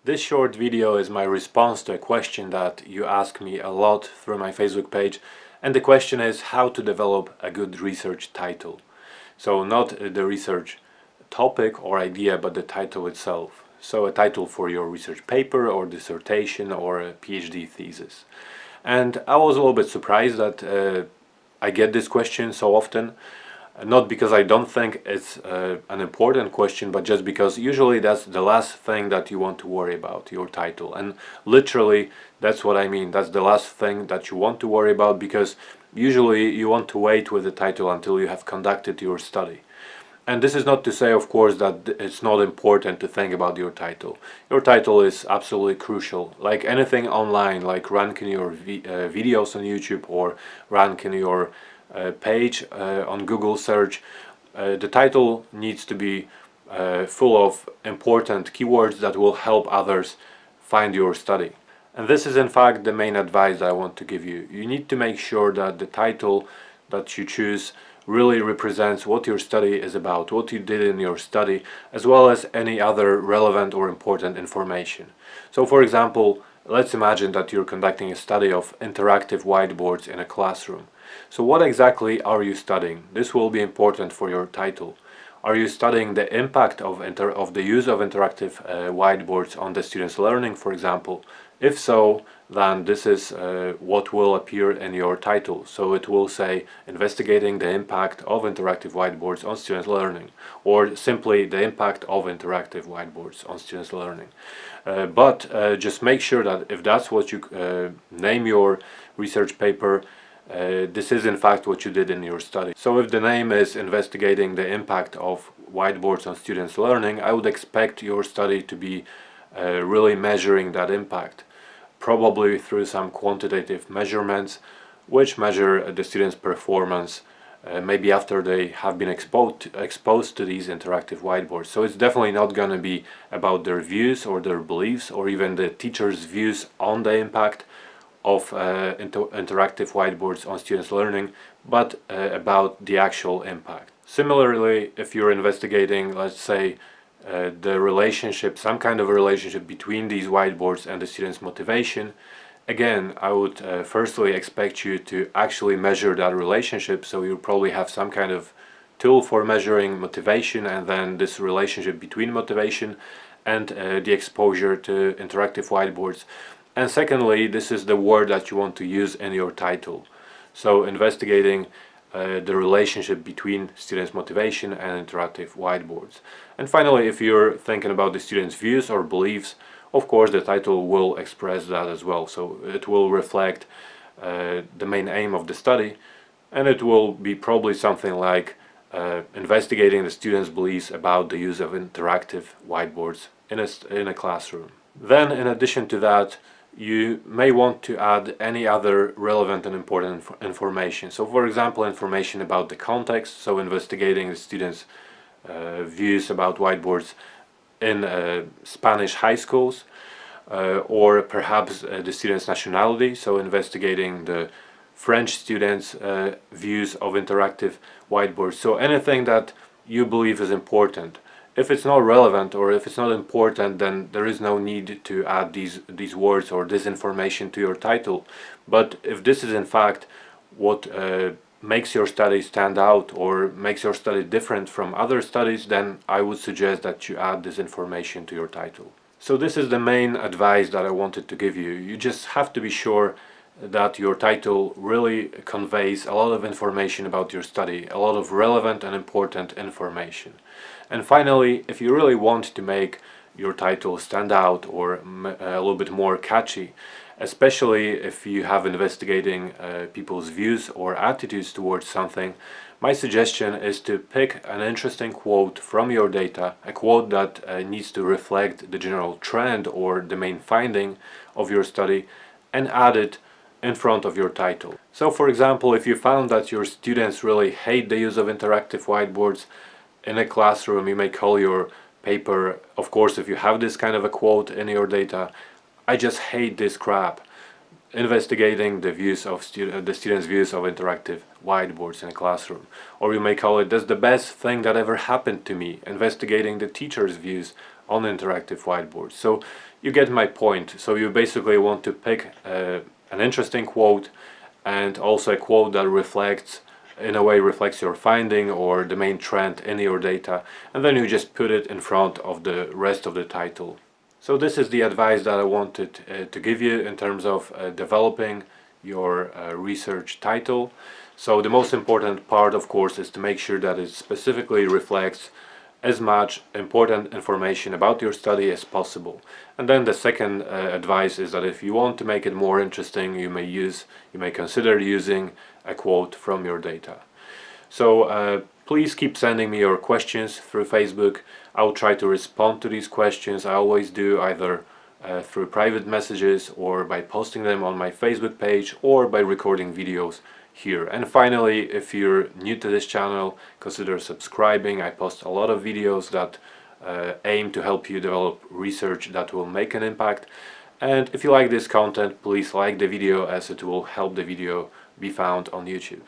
This short video is my response to a question that you ask me a lot through my Facebook page, and the question is how to develop a good research title. So not the research topic or idea, but the title itself. So a title for your research paper or dissertation or a PhD thesis. And I was a little bit surprised that I get this question so often. Not because I don't think it's an important question, but just because usually that's the last thing that you want to worry about, your title. And literally, that's what I mean. That's the last thing that you want to worry about, because usually you want to wait with the title until you have conducted your study. And this is not to say, of course, that it's not important to think about your title. Your title is absolutely crucial. Like anything online, like ranking your videos on YouTube or ranking your page on Google search, the title needs to be full of important keywords that will help others find your study. And this is in fact the main advice that I want to give you. You need to make sure that the title that you choose really represents what your study is about, what you did in your study, as well as any other relevant or important information. So for example, let's imagine that you're conducting a study of interactive whiteboards in a classroom. So what exactly are you studying? This will be important for your title. Are you studying the impact of the use of interactive whiteboards on the students' learning, for example? If so, then this is what will appear in your title. So it will say investigating the impact of interactive whiteboards on students' learning, or simply the impact of interactive whiteboards on students' learning. But just make sure that if that's what you name your research paper, this is in fact what you did in your study. So if the name is investigating the impact of whiteboards on students' learning, I would expect your study to be really measuring that impact, probably through some quantitative measurements which measure the students' performance maybe after they have been exposed to these interactive whiteboards. So it's definitely not going to be about their views or their beliefs or even the teacher's views on the impact of interactive whiteboards on students' learning, but about the actual impact. Similarly, if you're investigating, let's say, the relationship, some kind of a relationship between these whiteboards and the students' motivation, again, I would firstly expect you to actually measure that relationship. So you probably have some kind of tool for measuring motivation and then this relationship between motivation and the exposure to interactive whiteboards. And secondly, this is the word that you want to use in your title. So investigating the relationship between students' motivation and interactive whiteboards. And finally, if you're thinking about the students' views or beliefs, of course the title will express that as well. So it will reflect the main aim of the study, and it will be probably something like investigating the students' beliefs about the use of interactive whiteboards in a classroom. Then in addition to that, you may want to add any other relevant and important information. So for example, information about the context, so investigating the students' views about whiteboards in Spanish high schools, or perhaps the students' nationality, so investigating the French students' views of interactive whiteboards. So anything that you believe is important. If it's not relevant or if it's not important, then there is no need to add these words or this information to your title. But if this is in fact what makes your study stand out or makes your study different from other studies, then I would suggest that you add this information to your title. So this is the main advice that I wanted to give you. You just have to be sure that your title really conveys a lot of information about your study, a lot of relevant and important information. And finally, if you really want to make your title stand out or a little bit more catchy, especially if you have investigating people's views or attitudes towards something, my suggestion is to pick an interesting quote from your data, a quote that needs to reflect the general trend or the main finding of your study, and add it in front of your title. So for example, if you found that your students really hate the use of interactive whiteboards in a classroom, you may call your paper, of course if you have this kind of a quote in your data, "I just hate this crap," investigating the views of the students' views of interactive whiteboards in a classroom. Or you may call it "That's the best thing that ever happened to me," investigating the teacher's views on interactive whiteboards. So you get my point. So you basically want to pick an interesting quote, and also a quote that reflects, in a way, reflects your finding or the main trend in your data, and then you just put it in front of the rest of the title. So this is the advice that I wanted to give you in terms of developing your research title. So the most important part, of course, is to make sure that it specifically reflects as much important information about your study as possible. And then the second advice is that if you want to make it more interesting, you may consider using a quote from your data. So please keep sending me your questions through Facebook. I'll try to respond to these questions. I always do, either through private messages or by posting them on my Facebook page or by recording videos here. And finally, if you're new to this channel, consider subscribing. I post a lot of videos that aim to help you develop research that will make an impact. And if you like this content, please like the video, as it will help the video be found on YouTube.